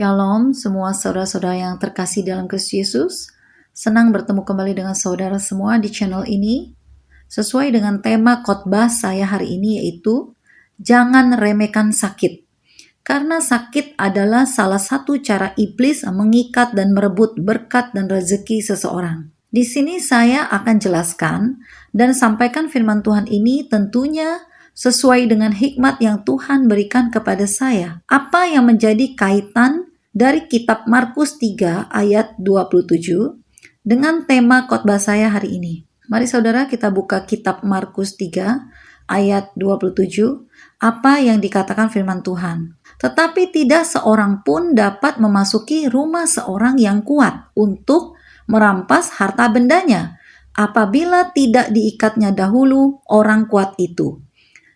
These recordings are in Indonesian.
Shalom semua saudara-saudara yang terkasih dalam Kristus Yesus. Senang bertemu kembali dengan saudara semua di channel ini. Sesuai dengan tema khotbah saya hari ini yaitu jangan remehkan sakit. Karena sakit adalah salah satu cara iblis mengikat dan merebut berkat dan rezeki seseorang. Di sini saya akan jelaskan dan sampaikan firman Tuhan ini tentunya sesuai dengan hikmat yang Tuhan berikan kepada saya. Apa yang menjadi kaitan dari kitab Markus 3 ayat 27 dengan tema khotbah saya hari ini. Mari saudara kita buka kitab Markus 3 ayat 27. Apa yang dikatakan firman Tuhan? Tetapi tidak seorang pun dapat memasuki rumah seorang yang kuat untuk merampas harta bendanya apabila tidak diikatnya dahulu orang kuat itu.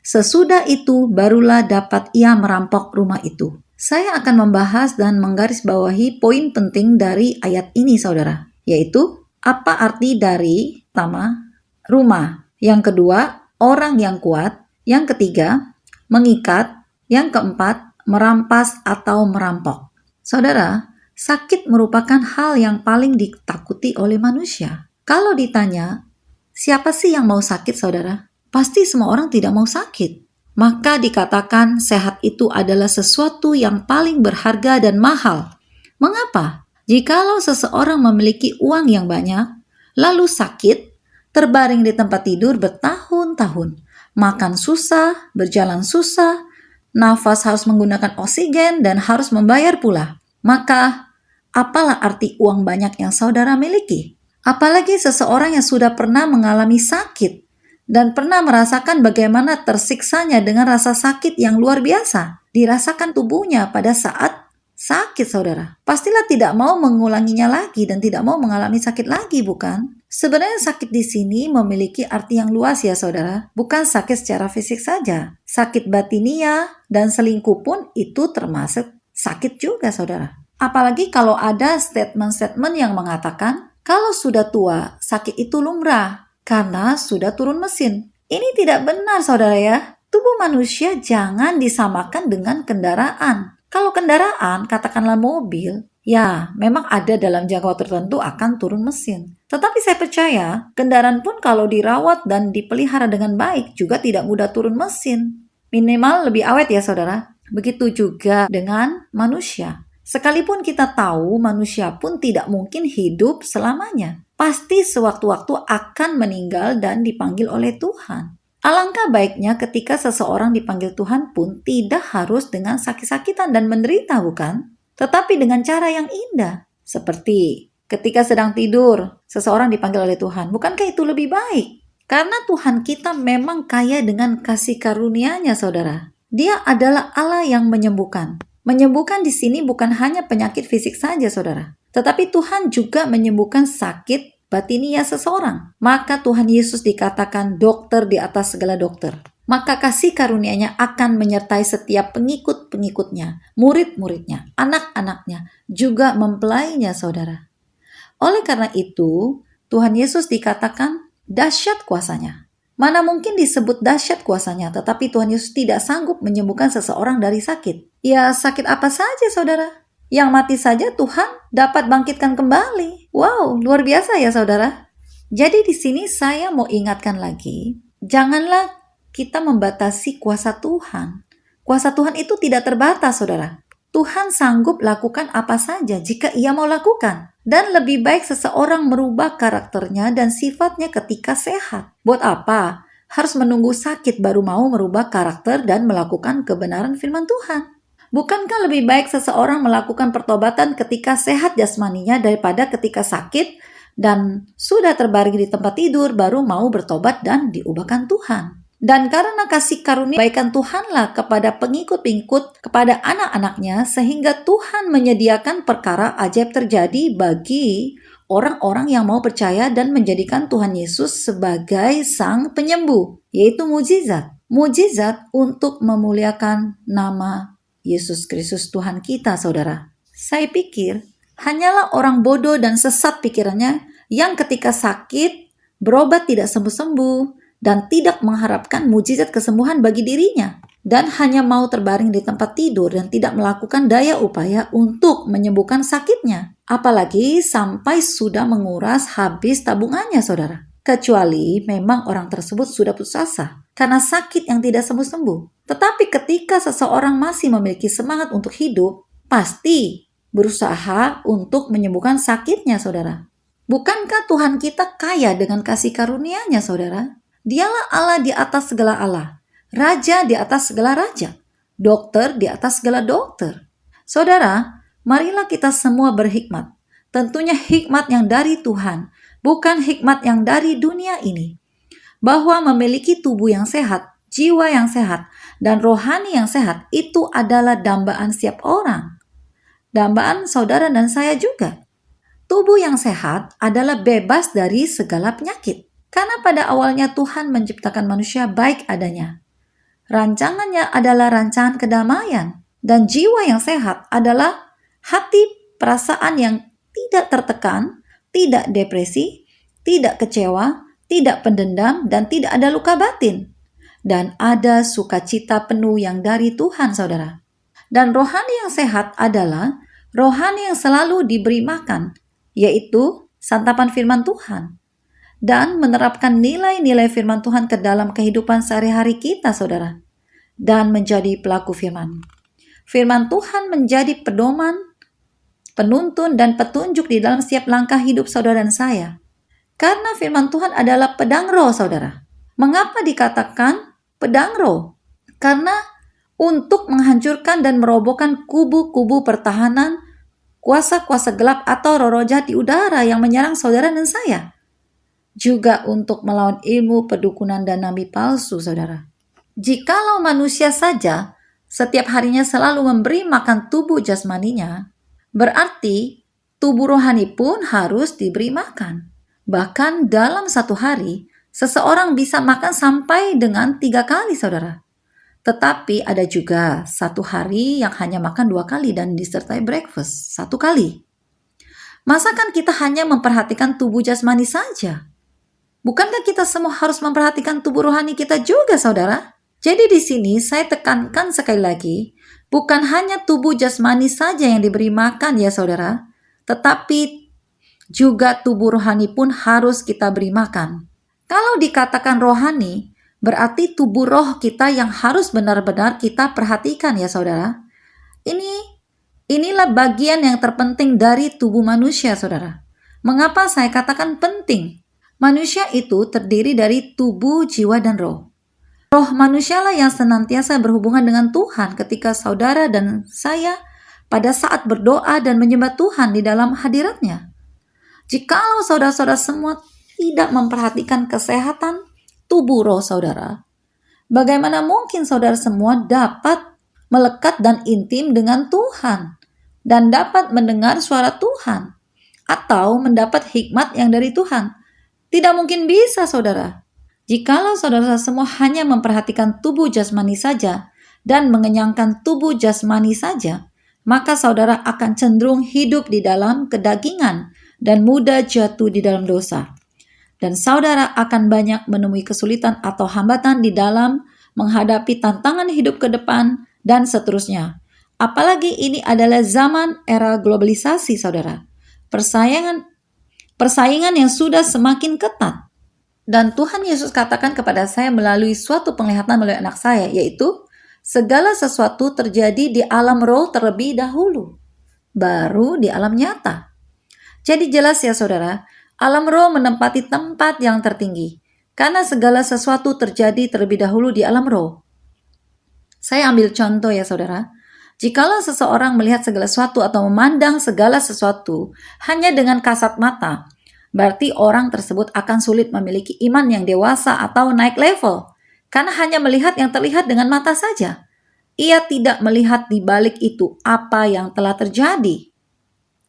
Sesudah itu barulah dapat ia merampok rumah itu. Saya akan membahas dan menggarisbawahi poin penting dari ayat ini saudara, yaitu apa arti dari pertama, rumah, yang kedua, orang yang kuat, yang ketiga, mengikat, yang keempat, merampas atau merampok. Saudara, sakit merupakan hal yang paling ditakuti oleh manusia. Kalau ditanya, siapa sih yang mau sakit saudara? Pasti semua orang tidak mau sakit. Maka dikatakan sehat itu adalah sesuatu yang paling berharga dan mahal. Mengapa? Jikalau seseorang memiliki uang yang banyak, lalu sakit, terbaring di tempat tidur bertahun-tahun, makan susah, berjalan susah, nafas harus menggunakan oksigen dan harus membayar pula. Maka, apalah arti uang banyak yang saudara miliki? Apalagi seseorang yang sudah pernah mengalami sakit dan pernah merasakan bagaimana tersiksanya dengan rasa sakit yang luar biasa dirasakan tubuhnya pada saat sakit saudara. Pastilah tidak mau mengulanginya lagi dan tidak mau mengalami sakit lagi, bukan? Sebenarnya sakit di sini memiliki arti yang luas ya saudara. Bukan sakit secara fisik saja. Sakit batinia dan selingkuh pun itu termasuk sakit juga saudara. Apalagi kalau ada statement-statement yang mengatakan kalau sudah tua sakit itu lumrah karena sudah turun mesin. Ini tidak benar saudara ya. Tubuh manusia jangan disamakan dengan kendaraan. Kalau kendaraan, katakanlah mobil, ya memang ada dalam jangka waktu tertentu akan turun mesin. Tetapi saya percaya, kendaraan pun kalau dirawat dan dipelihara dengan baik juga tidak mudah turun mesin. Minimal lebih awet ya saudara. Begitu juga dengan manusia. Sekalipun kita tahu manusia pun tidak mungkin hidup selamanya. Pasti sewaktu-waktu akan meninggal dan dipanggil oleh Tuhan. Alangkah baiknya ketika seseorang dipanggil Tuhan pun tidak harus dengan sakit-sakitan dan menderita, bukan? Tetapi dengan cara yang indah. Seperti ketika sedang tidur, seseorang dipanggil oleh Tuhan. Bukankah itu lebih baik? Karena Tuhan kita memang kaya dengan kasih karunia-Nya, saudara. Dia adalah Allah yang menyembuhkan. Menyembuhkan di sini bukan hanya penyakit fisik saja, saudara. Tetapi Tuhan juga menyembuhkan sakit batinia seseorang. Maka Tuhan Yesus dikatakan dokter di atas segala dokter. Maka kasih karunia-Nya akan menyertai setiap pengikut-pengikutnya, murid-muridnya, anak-anaknya, juga mempelainya, saudara. Oleh karena itu, Tuhan Yesus dikatakan dahsyat kuasanya. Mana mungkin disebut dahsyat kuasanya, tetapi Tuhan Yesus tidak sanggup menyembuhkan seseorang dari sakit. Ya, sakit apa saja, saudara? Yang mati saja Tuhan dapat bangkitkan kembali. Wow, luar biasa ya saudara. Jadi di sini saya mau ingatkan lagi, janganlah kita membatasi kuasa Tuhan. Kuasa Tuhan itu tidak terbatas saudara. Tuhan sanggup lakukan apa saja jika Ia mau lakukan. Dan lebih baik seseorang merubah karakternya dan sifatnya ketika sehat. Buat apa? Harus menunggu sakit baru mau merubah karakter dan melakukan kebenaran firman Tuhan. Bukankah lebih baik seseorang melakukan pertobatan ketika sehat jasmaninya daripada ketika sakit dan sudah terbaring di tempat tidur baru mau bertobat dan diubahkan Tuhan? Dan karena kasih karunia kebaikan Tuhanlah kepada pengikut-pengikut, kepada anak-anaknya, sehingga Tuhan menyediakan perkara ajaib terjadi bagi orang-orang yang mau percaya dan menjadikan Tuhan Yesus sebagai Sang Penyembuh, yaitu mujizat. Mujizat untuk memuliakan nama Yesus Kristus Tuhan kita, saudara. Saya pikir hanyalah orang bodoh dan sesat pikirannya yang ketika sakit berobat tidak sembuh-sembuh dan tidak mengharapkan mujizat kesembuhan bagi dirinya. dan hanya mau terbaring di tempat tidur dan tidak melakukan daya upaya untuk menyembuhkan sakitnya. Apalagi sampai sudah menguras habis tabungannya, saudara. Kecuali memang orang tersebut sudah putus asa karena sakit yang tidak sembuh-sembuh. Tetapi ketika seseorang masih memiliki semangat untuk hidup, pasti berusaha untuk menyembuhkan sakitnya, saudara. Bukankah Tuhan kita kaya dengan kasih karunia-Nya, saudara? Dialah Allah di atas segala Allah, Raja di atas segala raja, dokter di atas segala dokter. Saudara, marilah kita semua berhikmat. Tentunya hikmat yang dari Tuhan, bukan hikmat yang dari dunia ini. Bahwa memiliki tubuh yang sehat, jiwa yang sehat, dan rohani yang sehat itu adalah dambaan setiap orang. Dambaan saudara dan saya juga. Tubuh yang sehat adalah bebas dari segala penyakit. Karena pada awalnya Tuhan menciptakan manusia baik adanya. Rancangannya adalah rancangan kedamaian. Dan jiwa yang sehat adalah hati perasaan yang tidak tertekan, tidak depresi, tidak kecewa, tidak pendendam, dan tidak ada luka batin. Dan ada sukacita penuh yang dari Tuhan, saudara. Dan rohani yang sehat adalah rohani yang selalu diberi makan, yaitu santapan firman Tuhan. Dan menerapkan nilai-nilai firman Tuhan ke dalam kehidupan sehari-hari kita, saudara. Dan menjadi pelaku firman. Firman Tuhan menjadi pedoman, penuntun, dan petunjuk di dalam setiap langkah hidup saudara dan saya. Karena firman Tuhan adalah pedang roh, saudara. Mengapa dikatakan pedang roh? Karena untuk menghancurkan dan merobohkan kubu-kubu pertahanan, kuasa-kuasa gelap atau roh-roh jahat di udara yang menyerang saudara dan saya. Juga untuk melawan ilmu pedukunan dan nabi palsu, saudara. Jikalau manusia saja setiap harinya selalu memberi makan tubuh jasmaninya, berarti tubuh rohani pun harus diberi makan. Bahkan dalam satu hari, seseorang bisa makan sampai dengan 3 kali, saudara. Tetapi ada juga satu hari yang hanya makan 2 kali dan disertai breakfast 1 kali. Masakan kita hanya memperhatikan tubuh jasmani saja? Bukankah kita semua harus memperhatikan tubuh rohani kita juga, saudara? Jadi di sini saya tekankan sekali lagi, bukan hanya tubuh jasmani saja yang diberi makan ya saudara, tetapi juga tubuh rohani pun harus kita beri makan. Kalau dikatakan rohani, berarti tubuh roh kita yang harus benar-benar kita perhatikan ya saudara. Inilah bagian yang terpenting dari tubuh manusia, saudara. Mengapa saya katakan penting? Manusia itu terdiri dari tubuh, jiwa, dan roh. Roh manusialah yang senantiasa berhubungan dengan Tuhan ketika saudara dan saya pada saat berdoa dan menyembah Tuhan di dalam hadirat-Nya. Jikalau saudara-saudara semua tidak memperhatikan kesehatan tubuh roh saudara, bagaimana mungkin saudara semua dapat melekat dan intim dengan Tuhan dan dapat mendengar suara Tuhan atau mendapat hikmat yang dari Tuhan? Tidak mungkin bisa, saudara. Jikalau saudara semua hanya memperhatikan tubuh jasmani saja dan mengenyangkan tubuh jasmani saja, maka saudara akan cenderung hidup di dalam kedagingan dan mudah jatuh di dalam dosa. Dan saudara akan banyak menemui kesulitan atau hambatan di dalam menghadapi tantangan hidup ke depan dan seterusnya. Apalagi ini adalah zaman era globalisasi, saudara. Persaingan yang sudah semakin ketat. Dan Tuhan Yesus katakan kepada saya melalui suatu penglihatan melalui anak saya, yaitu segala sesuatu terjadi di alam roh terlebih dahulu, baru di alam nyata. Jadi jelas ya saudara, alam roh menempati tempat yang tertinggi, karena segala sesuatu terjadi terlebih dahulu di alam roh. Saya ambil contoh ya saudara, jikalau seseorang melihat segala sesuatu atau memandang segala sesuatu hanya dengan kasat mata, berarti orang tersebut akan sulit memiliki iman yang dewasa atau naik level. Karena hanya melihat yang terlihat dengan mata saja. Ia tidak melihat di balik itu apa yang telah terjadi.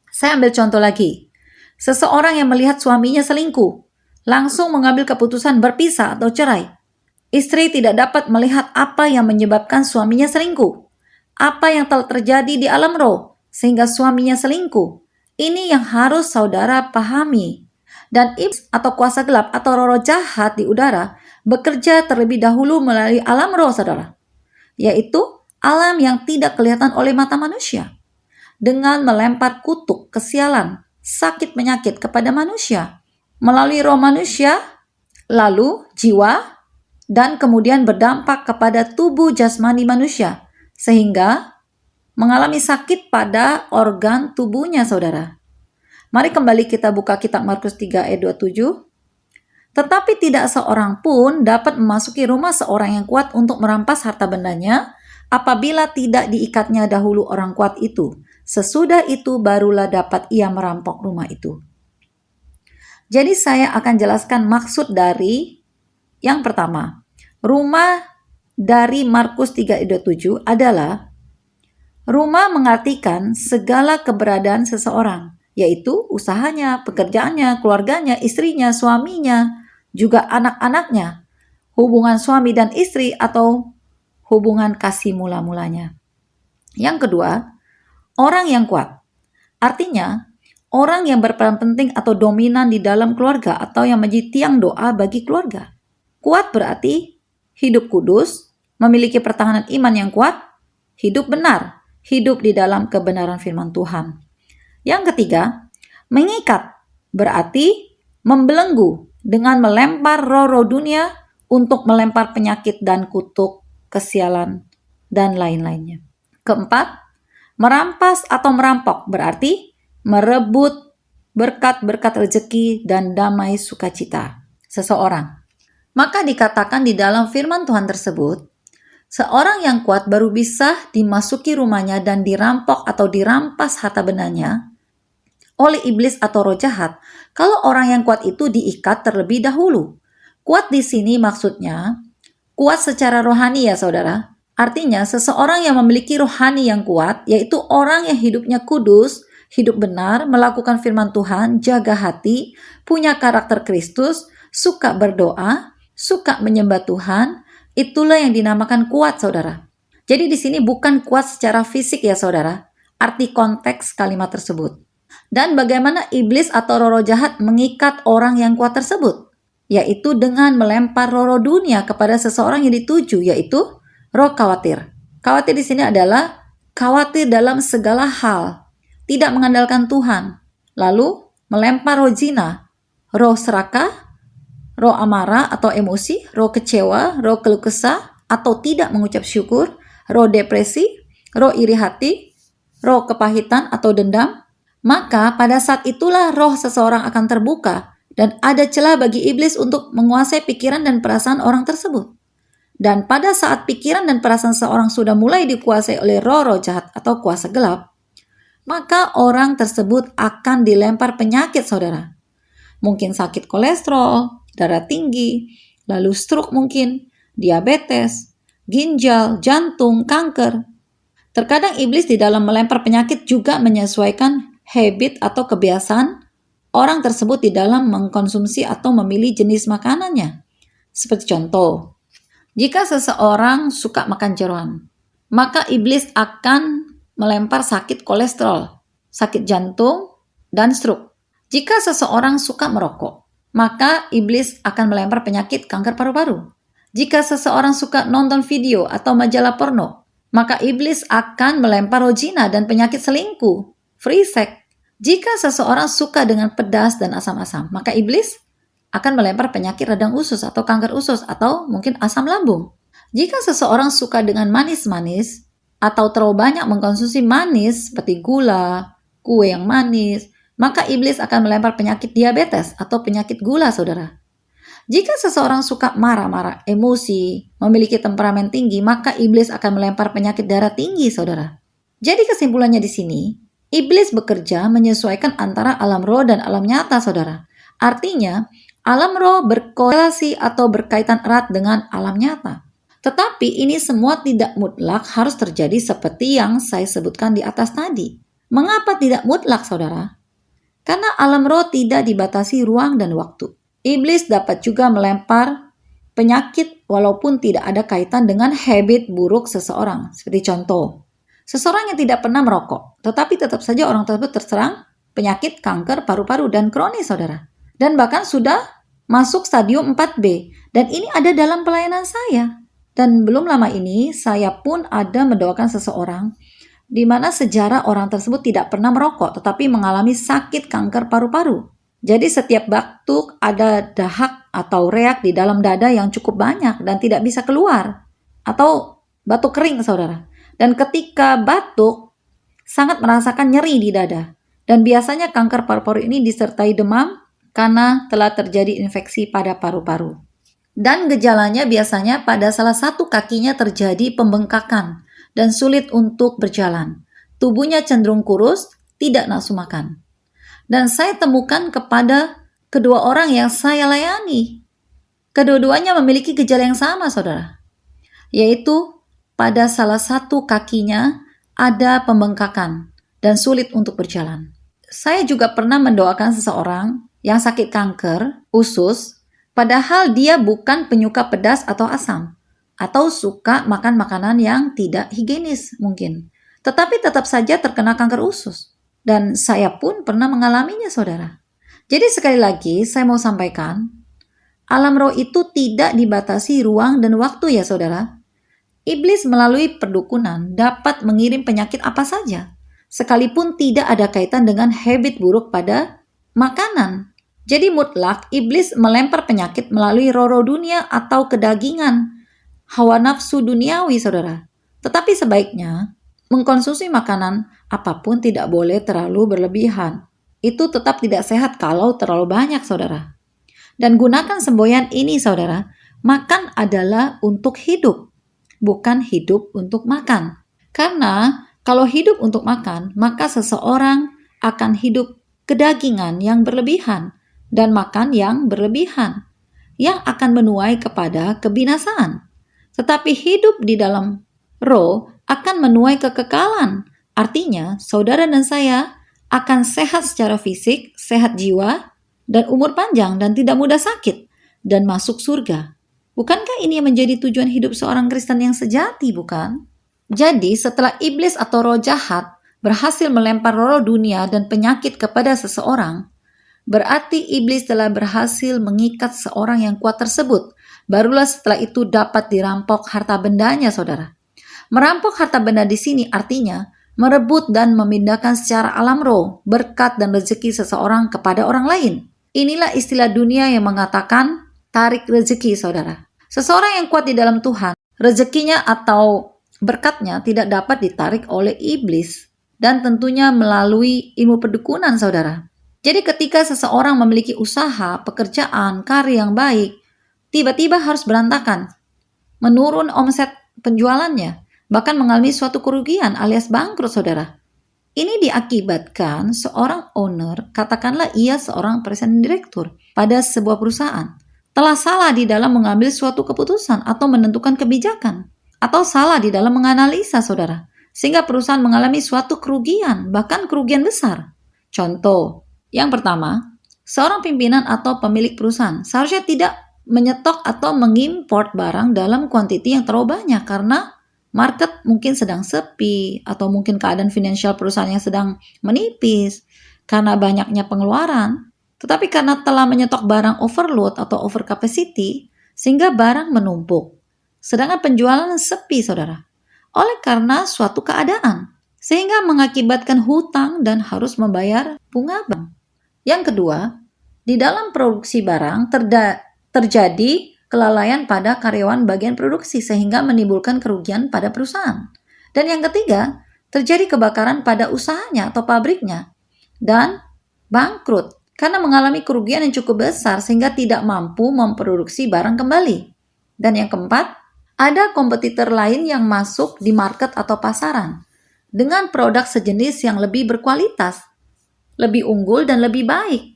Saya ambil contoh lagi. Seseorang yang melihat suaminya selingkuh, langsung mengambil keputusan berpisah atau cerai. Istri tidak dapat melihat apa yang menyebabkan suaminya selingkuh. Apa yang telah terjadi di alam roh, sehingga suaminya selingkuh. Ini yang harus saudara pahami. Dan iblis atau kuasa gelap atau roh jahat di udara bekerja terlebih dahulu melalui alam roh saudara. yaitu alam yang tidak kelihatan oleh mata manusia, dengan melempar kutuk, kesialan, sakit penyakit kepada manusia, melalui roh manusia, lalu jiwa, dan kemudian berdampak kepada tubuh jasmani manusia, sehingga mengalami sakit pada organ tubuhnya, saudara. Mari kembali kita buka kitab Markus 3 ayat 27. Tetapi tidak seorang pun dapat memasuki rumah seorang yang kuat untuk merampas harta bendanya, apabila tidak diikatnya dahulu orang kuat itu. Sesudah itu barulah dapat ia merampok rumah itu. Jadi saya akan jelaskan maksud dari yang pertama. Rumah dari Markus 3 ayat 7 adalah rumah mengartikan segala keberadaan seseorang, yaitu usahanya, pekerjaannya, keluarganya, istrinya, suaminya, juga anak-anaknya, hubungan suami dan istri atau hubungan kasih mula-mulanya. Yang kedua, orang yang kuat. Artinya, orang yang berperan penting atau dominan di dalam keluarga atau yang menjadi tiang doa bagi keluarga. Kuat berarti hidup kudus, memiliki pertahanan iman yang kuat, hidup benar, hidup di dalam kebenaran firman Tuhan. Yang ketiga, mengikat berarti membelenggu dengan melempar roh-roh dunia untuk melempar penyakit dan kutuk, kesialan, dan lain-lainnya. Keempat, merampas atau merampok berarti merebut berkat-berkat rezeki dan damai sukacita seseorang. Maka dikatakan di dalam firman Tuhan tersebut, seorang yang kuat baru bisa dimasuki rumahnya dan dirampok atau dirampas harta bendanya oleh iblis atau roh jahat, kalau orang yang kuat itu diikat terlebih dahulu. Kuat di sini maksudnya kuat secara rohani ya saudara. Artinya seseorang yang memiliki rohani yang kuat, yaitu orang yang hidupnya kudus, hidup benar, melakukan firman Tuhan, jaga hati, punya karakter Kristus, suka berdoa, suka menyembah Tuhan, itulah yang dinamakan kuat saudara. Jadi di sini bukan kuat secara fisik ya saudara, arti konteks kalimat tersebut. Dan bagaimana iblis atau roh jahat mengikat orang yang kuat tersebut? Yaitu dengan melempar roh dunia kepada seseorang yang dituju, yaitu roh khawatir. Khawatir di sini adalah khawatir dalam segala hal, tidak mengandalkan Tuhan. Lalu melempar roh zina, roh serakah, roh amarah atau emosi, roh kecewa, roh keluh kesah atau tidak mengucap syukur, roh depresi, roh iri hati, roh kepahitan atau dendam. Maka pada saat itulah roh seseorang akan terbuka dan ada celah bagi iblis untuk menguasai pikiran dan perasaan orang tersebut. Dan pada saat pikiran dan perasaan seorang sudah mulai dikuasai oleh roh-roh jahat atau kuasa gelap, maka orang tersebut akan dilempar penyakit saudara. Mungkin sakit kolesterol, darah tinggi, lalu stroke mungkin, diabetes, ginjal, jantung, kanker. Terkadang iblis di dalam melempar penyakit juga menyesuaikan habit atau kebiasaan orang tersebut di dalam mengkonsumsi atau memilih jenis makanannya. Seperti contoh, jika seseorang suka makan jeroan, maka iblis akan melempar sakit kolesterol, sakit jantung, dan stroke. Jika seseorang suka merokok, maka iblis akan melempar penyakit kanker paru-paru. Jika seseorang suka nonton video atau majalah porno, maka iblis akan melempar roh zina dan penyakit selingkuh, free sex. Jika seseorang suka dengan pedas dan asam-asam, maka iblis akan melempar penyakit radang usus atau kanker usus atau mungkin asam lambung. Jika seseorang suka dengan manis-manis atau terlalu banyak mengkonsumsi manis seperti gula, kue yang manis, maka iblis akan melempar penyakit diabetes atau penyakit gula, saudara. Jika seseorang suka marah-marah, emosi, memiliki temperamen tinggi, maka iblis akan melempar penyakit darah tinggi, saudara. Jadi kesimpulannya di sini, iblis bekerja menyesuaikan antara alam roh dan alam nyata, saudara. Artinya, alam roh berkorelasi atau berkaitan erat dengan alam nyata. Tetapi ini semua tidak mutlak harus terjadi seperti yang saya sebutkan di atas tadi. Mengapa tidak mutlak, saudara? Karena alam roh tidak dibatasi ruang dan waktu. Iblis dapat juga melempar penyakit walaupun tidak ada kaitan dengan habit buruk seseorang. Seperti contoh, seseorang yang tidak pernah merokok, tetapi tetap saja orang tersebut terserang penyakit kanker paru-paru dan kronis, saudara. Dan bahkan sudah masuk stadium 4B. Dan ini ada dalam pelayanan saya. Dan belum lama ini, saya pun ada mendoakan seseorang di mana sejarah orang tersebut tidak pernah merokok, tetapi mengalami sakit kanker paru-paru. Jadi setiap batuk ada dahak atau reak di dalam dada yang cukup banyak dan tidak bisa keluar. Atau batuk kering, saudara. Dan ketika batuk, sangat merasakan nyeri di dada. Dan biasanya kanker paru-paru ini disertai demam karena telah terjadi infeksi pada paru-paru. Dan gejalanya biasanya pada salah satu kakinya terjadi pembengkakan dan sulit untuk berjalan. Tubuhnya cenderung kurus, tidak nafsu makan. Dan saya temukan kepada kedua orang yang saya layani. Kedua-duanya memiliki gejala yang sama, saudara. Yaitu pada salah satu kakinya ada pembengkakan dan sulit untuk berjalan. Saya juga pernah mendoakan seseorang yang sakit kanker usus, padahal dia bukan penyuka pedas atau asam, atau suka makan makanan yang tidak higienis mungkin. Tetapi tetap saja terkena kanker usus. Dan saya pun pernah mengalaminya, saudara. Jadi sekali lagi saya mau sampaikan, alam roh itu tidak dibatasi ruang dan waktu ya, saudara. Iblis melalui perdukunan dapat mengirim penyakit apa saja, sekalipun tidak ada kaitan dengan habit buruk pada makanan. Jadi mutlak iblis melempar penyakit melalui roh-roh dunia atau kedagingan, hawa nafsu duniawi, saudara. Tetapi sebaiknya mengkonsumsi makanan apapun tidak boleh terlalu berlebihan. Itu tetap tidak sehat kalau terlalu banyak, saudara. Dan gunakan semboyan ini, saudara. Makan adalah untuk hidup, bukan hidup untuk makan. Karena kalau hidup untuk makan, maka seseorang akan hidup kedagingan yang berlebihan dan makan yang berlebihan, yang akan menuai kepada kebinasaan. Tetapi hidup di dalam roh akan menuai kekekalan. Artinya, saudara dan saya akan sehat secara fisik, sehat jiwa, dan umur panjang dan tidak mudah sakit, dan masuk surga. Bukankah ini yang menjadi tujuan hidup seorang Kristen yang sejati, bukan? Jadi, setelah iblis atau roh jahat berhasil melempar roh dunia dan penyakit kepada seseorang, berarti iblis telah berhasil mengikat seorang yang kuat tersebut. Barulah setelah itu dapat dirampok harta bendanya, saudara. Merampok harta benda di sini artinya merebut dan memindahkan secara alam roh berkat dan rezeki seseorang kepada orang lain. Inilah istilah dunia yang mengatakan tarik rezeki, saudara. Seseorang yang kuat di dalam Tuhan, rezekinya atau berkatnya tidak dapat ditarik oleh iblis dan tentunya melalui ilmu perdukunan, saudara. Jadi ketika seseorang memiliki usaha, pekerjaan, karir yang baik, tiba-tiba harus berantakan, menurun omset penjualannya, bahkan mengalami suatu kerugian alias bangkrut, saudara. Ini diakibatkan seorang owner, katakanlah ia seorang presiden direktur pada sebuah perusahaan, telah salah di dalam mengambil suatu keputusan atau menentukan kebijakan, atau salah di dalam menganalisa, saudara, sehingga perusahaan mengalami suatu kerugian, bahkan kerugian besar. Contoh, yang pertama, seorang pimpinan atau pemilik perusahaan seharusnya tidak menyetok atau mengimport barang dalam kuantiti yang terlalu banyak karena market mungkin sedang sepi atau mungkin keadaan finansial perusahaan yang sedang menipis karena banyaknya pengeluaran. Tetapi karena telah menyetok barang overload atau over capacity sehingga barang menumpuk. Sedangkan penjualan sepi, saudara. Oleh karena suatu keadaan sehingga mengakibatkan hutang dan harus membayar bunga bank. Yang kedua, di dalam produksi barang terjadi kelalaian pada karyawan bagian produksi sehingga menimbulkan kerugian pada perusahaan. Dan yang ketiga, terjadi kebakaran pada usahanya atau pabriknya dan bangkrut karena mengalami kerugian yang cukup besar sehingga tidak mampu memproduksi barang kembali. Dan yang keempat, ada kompetitor lain yang masuk di market atau pasaran dengan produk sejenis yang lebih berkualitas, lebih unggul dan lebih baik.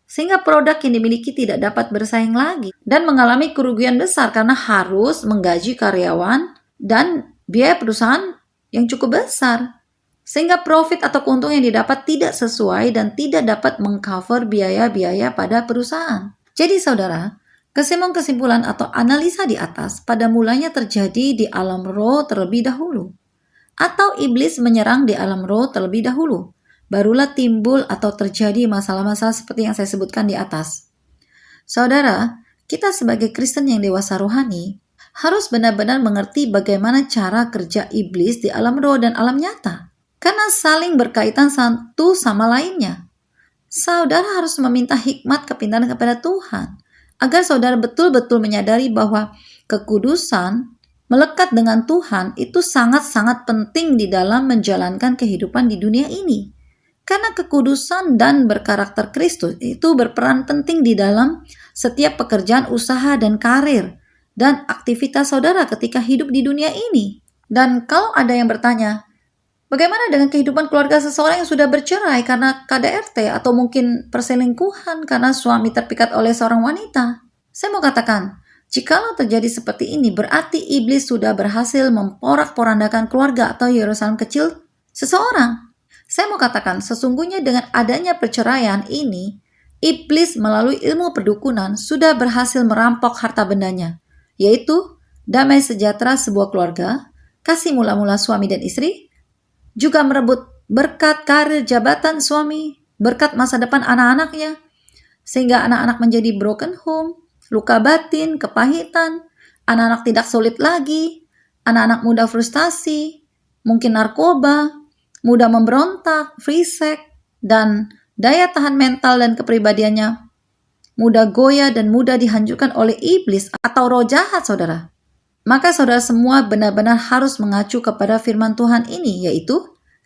Sehingga produk yang dimiliki tidak dapat bersaing lagi dan mengalami kerugian besar karena harus menggaji karyawan dan biaya perusahaan yang cukup besar. Sehingga profit atau keuntungan yang didapat tidak sesuai dan tidak dapat mengcover biaya-biaya pada perusahaan. Jadi saudara, kesimpulan atau analisa di atas pada mulanya terjadi di alam roh terlebih dahulu. Atau iblis menyerang di alam roh terlebih dahulu. Barulah timbul atau terjadi masalah-masalah seperti yang saya sebutkan di atas. Saudara, kita sebagai Kristen yang dewasa rohani, harus benar-benar mengerti bagaimana cara kerja iblis di alam roh dan alam nyata. Karena saling berkaitan satu sama lainnya. Saudara harus meminta hikmat kepintaran kepada Tuhan, agar saudara betul-betul menyadari bahwa kekudusan melekat dengan Tuhan itu sangat-sangat penting di dalam menjalankan kehidupan di dunia ini. Karena kekudusan dan berkarakter Kristus itu berperan penting di dalam setiap pekerjaan usaha dan karir dan aktivitas saudara ketika hidup di dunia ini. Dan kalau ada yang bertanya, bagaimana dengan kehidupan keluarga seseorang yang sudah bercerai karena KDRT atau mungkin perselingkuhan karena suami terpikat oleh seorang wanita? Saya mau katakan, jikalau terjadi seperti ini, berarti iblis sudah berhasil memporak-porandakan keluarga atau Yerusalem kecil seseorang. Saya mau katakan, sesungguhnya dengan adanya perceraian ini, iblis melalui ilmu perdukunan sudah berhasil merampok harta bendanya, yaitu damai sejahtera sebuah keluarga, kasih mula-mula suami dan istri, juga merebut berkat karir jabatan suami, berkat masa depan anak-anaknya, sehingga anak-anak menjadi broken home, luka batin, kepahitan, anak-anak tidak solid lagi, anak-anak mudah frustasi, mungkin narkoba, mudah memberontak, free sex, dan daya tahan mental dan kepribadiannya mudah goyah dan mudah dihancurkan oleh iblis atau roh jahat, saudara. Maka saudara semua benar-benar harus mengacu kepada firman Tuhan ini, yaitu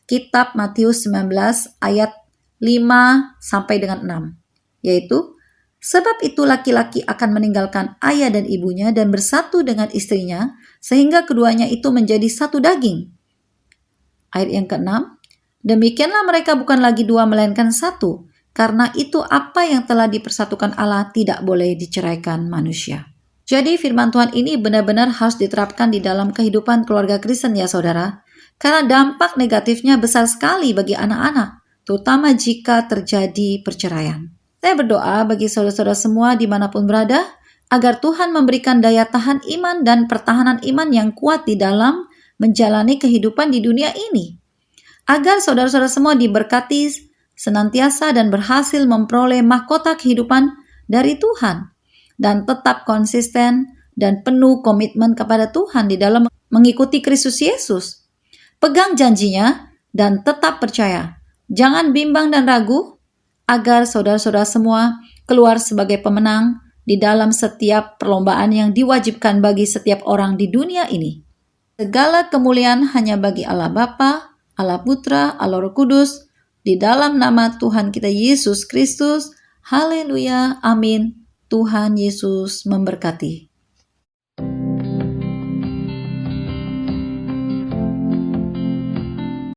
kitab Matius 19 ayat 5 sampai dengan 6, yaitu sebab itu laki-laki akan meninggalkan ayah dan ibunya dan bersatu dengan istrinya sehingga keduanya itu menjadi satu daging. Ayat yang ke-6, demikianlah mereka bukan lagi dua melainkan satu, karena itu apa yang telah dipersatukan Allah tidak boleh diceraikan manusia. Jadi firman Tuhan ini benar-benar harus diterapkan di dalam kehidupan keluarga Kristen ya saudara, karena dampak negatifnya besar sekali bagi anak-anak, terutama jika terjadi perceraian. Saya berdoa bagi saudara-saudara semua dimanapun berada, agar Tuhan memberikan daya tahan iman dan pertahanan iman yang kuat di dalam menjalani kehidupan di dunia ini. Agar saudara-saudara semua diberkati senantiasa dan berhasil memperoleh mahkota kehidupan dari Tuhan. Dan tetap konsisten dan penuh komitmen kepada Tuhan di dalam mengikuti Kristus Yesus. Pegang janjinya dan tetap percaya. Jangan bimbang dan ragu agar saudara-saudara semua keluar sebagai pemenang di dalam setiap perlombaan yang diwajibkan bagi setiap orang di dunia ini. Segala kemuliaan hanya bagi Allah Bapa, Allah Putra, Allah Roh Kudus, di dalam nama Tuhan kita Yesus Kristus. Haleluya, amin. Tuhan Yesus memberkati.